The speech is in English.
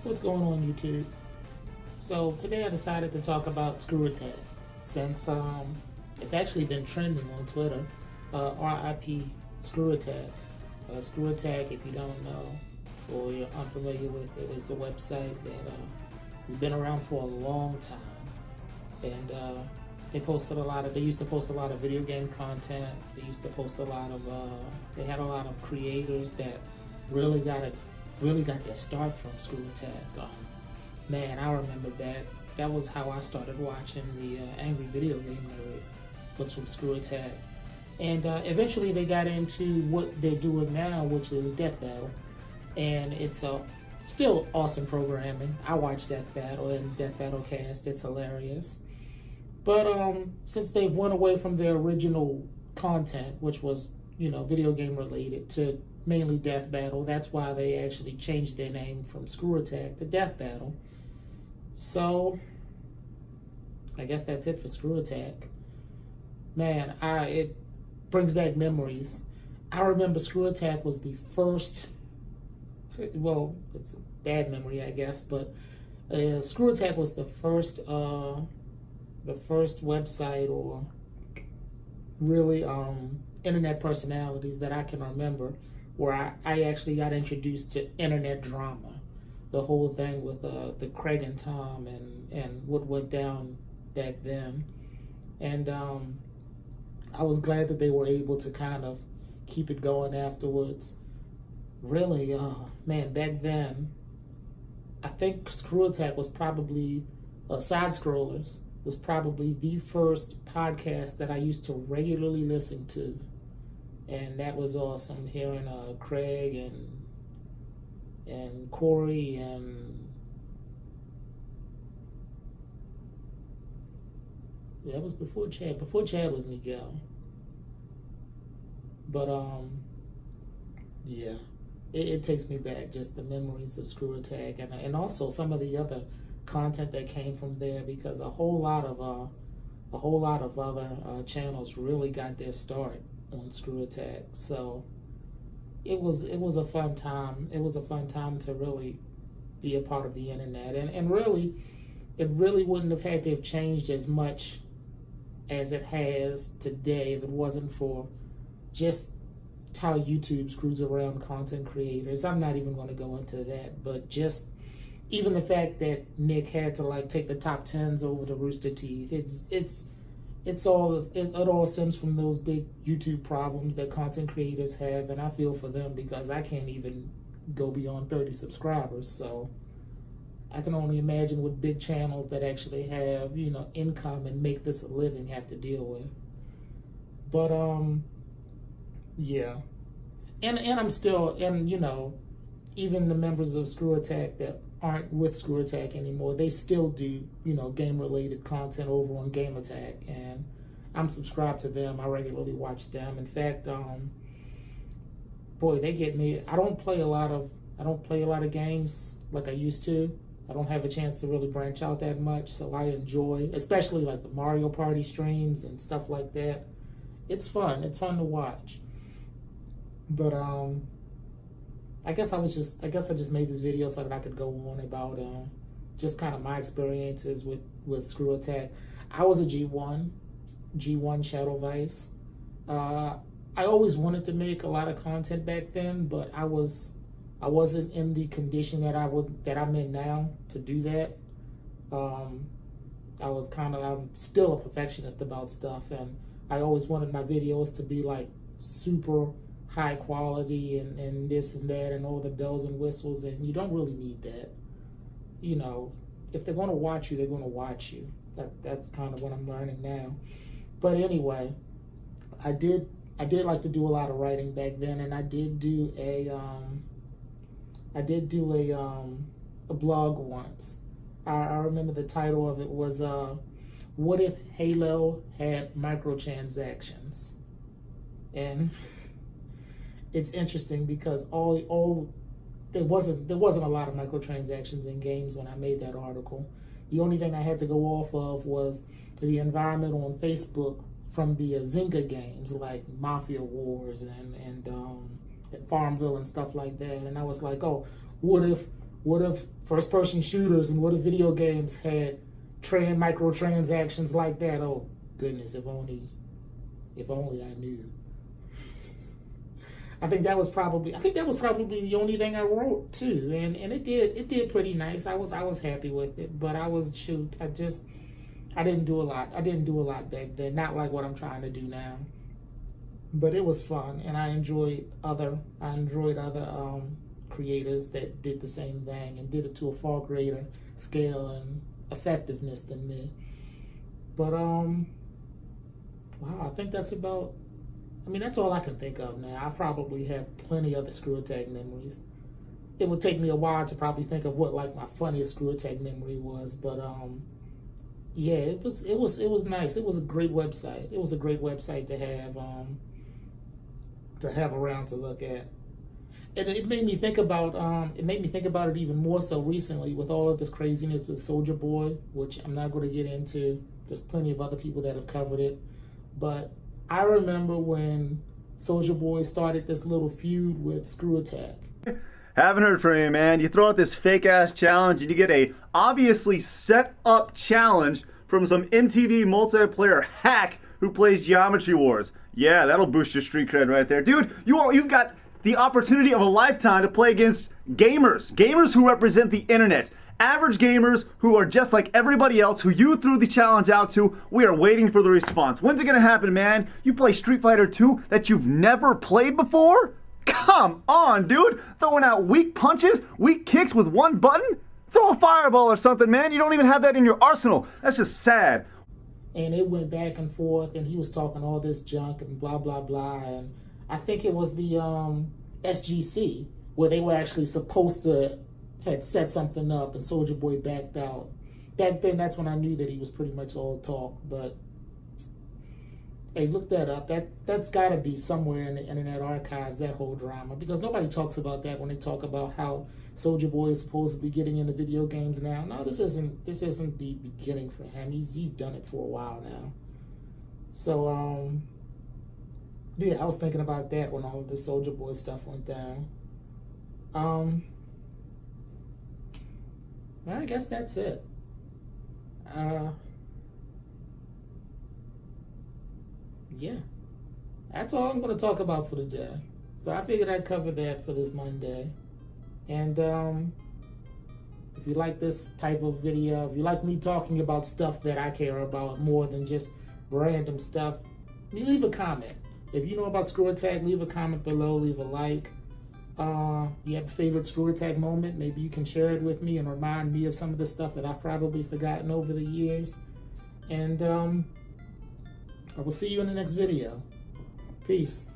What's going on, YouTube? So today I decided to talk about ScrewAttack since it's actually been trending on Twitter. RIP ScrewAttack. ScrewAttack, if you don't know or you're unfamiliar with it, is a website that has been around for a long time, and they used to post a lot of video game content. They used to post a lot of they had a lot of creators that really got their start from ScrewAttack. Man, I remember that. That was how I started watching the Angry Video Game Nerd, was from ScrewAttack. And eventually they got into what they're doing now, which is Death Battle. And it's still awesome programming. I watch Death Battle and Death Battle Cast. It's hilarious. But since they've went away from their original content, which was, video game related, to mainly Death Battle, that's why they actually changed their name from ScrewAttack to Death Battle. So I guess that's it for ScrewAttack. Man, it brings back memories. I remember ScrewAttack was the first, well, it's a bad memory, I guess, but ScrewAttack was the first website or really internet personalities that I can remember where I actually got introduced to internet drama. The whole thing with the Craig and Tom and what went down back then. And I was glad that they were able to kind of keep it going afterwards. Really, man, back then, I think ScrewAttack was probably, Side Scrollers was probably the first podcast that I used to regularly listen to. And that was awesome, hearing Craig and Corey and that was before Chad. Before Chad was Miguel. But yeah, it takes me back, just the memories of ScrewAttack and also some of the other content that came from there, because a whole lot of other channels really got their start on ScrewAttack. So it was a fun time. It was a fun time to really be a part of the internet, and really, it really wouldn't have had to have changed as much as it has today if it wasn't for just how YouTube screws around content creators. I'm not even going to go into that, but just even the fact that Nick had to take the top 10s over to Rooster Teeth, it all stems from those big YouTube problems that content creators have, and I feel for them because I can't even go beyond 30 subscribers. So I can only imagine what big channels that actually have, income and make this a living have to deal with. But yeah. And I'm still, even the members of ScrewAttack that aren't with ScrewAttack anymore, they still do, game-related content over on Game Attack, and I'm subscribed to them. I regularly watch them. In fact, boy, they get me. I don't play a lot of games like I used to. I don't have a chance to really branch out that much, so I enjoy, especially like the Mario Party streams and stuff like that. It's fun. It's fun to watch. But I guess I just made this video so that I could go on about just kind of my experiences with ScrewAttack. I was a G1 Shadow Vice. I always wanted to make a lot of content back then, but I wasn't in the condition that I'm in now to do that. I'm still a perfectionist about stuff, and I always wanted my videos to be like super high quality and this and that and all the bells and whistles, and you don't really need that. If they're going to watch you, they're going to watch you. That's kind of what I'm learning now. But anyway, I did like to do a lot of writing back then, and I did do a blog once. I remember the title of it was "What If Halo Had Microtransactions?" And it's interesting because there wasn't a lot of microtransactions in games when I made that article. The only thing I had to go off of was the environment on Facebook from the Zynga games like Mafia Wars and Farmville and stuff like that. And I was like, oh, what if what if first-person shooters and what if video games had microtransactions like that? Oh goodness, if only I knew. I think that was probably the only thing I wrote too, and it did pretty nice. I was happy with it, but I didn't do a lot. I didn't do a lot back then, not like what I'm trying to do now. But it was fun, and I enjoyed other creators that did the same thing and did it to a far greater scale and effectiveness than me. But wow, I think that's all I can think of now. I probably have plenty other ScrewAttack memories. It would take me a while to probably think of what like my funniest ScrewAttack memory was, but yeah, it was nice. It was a great website. It was a great website to have around to look at. And it made me think about it even more so recently with all of this craziness with Soulja Boy, which I'm not going to get into. There's plenty of other people that have covered it, but I remember when Soulja Boy started this little feud with ScrewAttack. Haven't heard from you, man. You throw out this fake-ass challenge and you get a obviously set-up challenge from some MTV multiplayer hack who plays Geometry Wars. Yeah, that'll boost your street cred right there. Dude, you've got the opportunity of a lifetime to play against gamers who represent the internet. Average gamers who are just like everybody else who you threw the challenge out to. We are waiting for the response. When's it gonna happen, man? You play Street Fighter 2 that you've never played before? Come on, dude. Throwing out weak punches, weak kicks with one button? Throw a fireball or something, man. You don't even have that in your arsenal. That's just sad. And it went back and forth, and he was talking all this junk and blah, blah, blah. And I think it was the SGC where they were actually supposed to had set something up, and Soulja Boy backed out. Back then, that's when I knew that he was pretty much all talk. But hey, look that up. That's got to be somewhere in the Internet Archives, that whole drama, because nobody talks about that when they talk about how Soulja Boy is supposed to be getting into video games now. No, this isn't the beginning for him. He's done it for a while now. So yeah, I was thinking about that when all of this Soulja Boy stuff went down. I guess that's it. Yeah, that's all I'm going to talk about for today. So I figured I'd cover that for this Monday. And if you like this type of video, if you like me talking about stuff that I care about more than just random stuff, leave a comment. If you know about ScrewAttack, leave a comment below, leave a like. You have a favorite ScrewAttack moment, maybe you can share it with me and remind me of some of the stuff that I've probably forgotten over the years. And I will see you in the next video. Peace.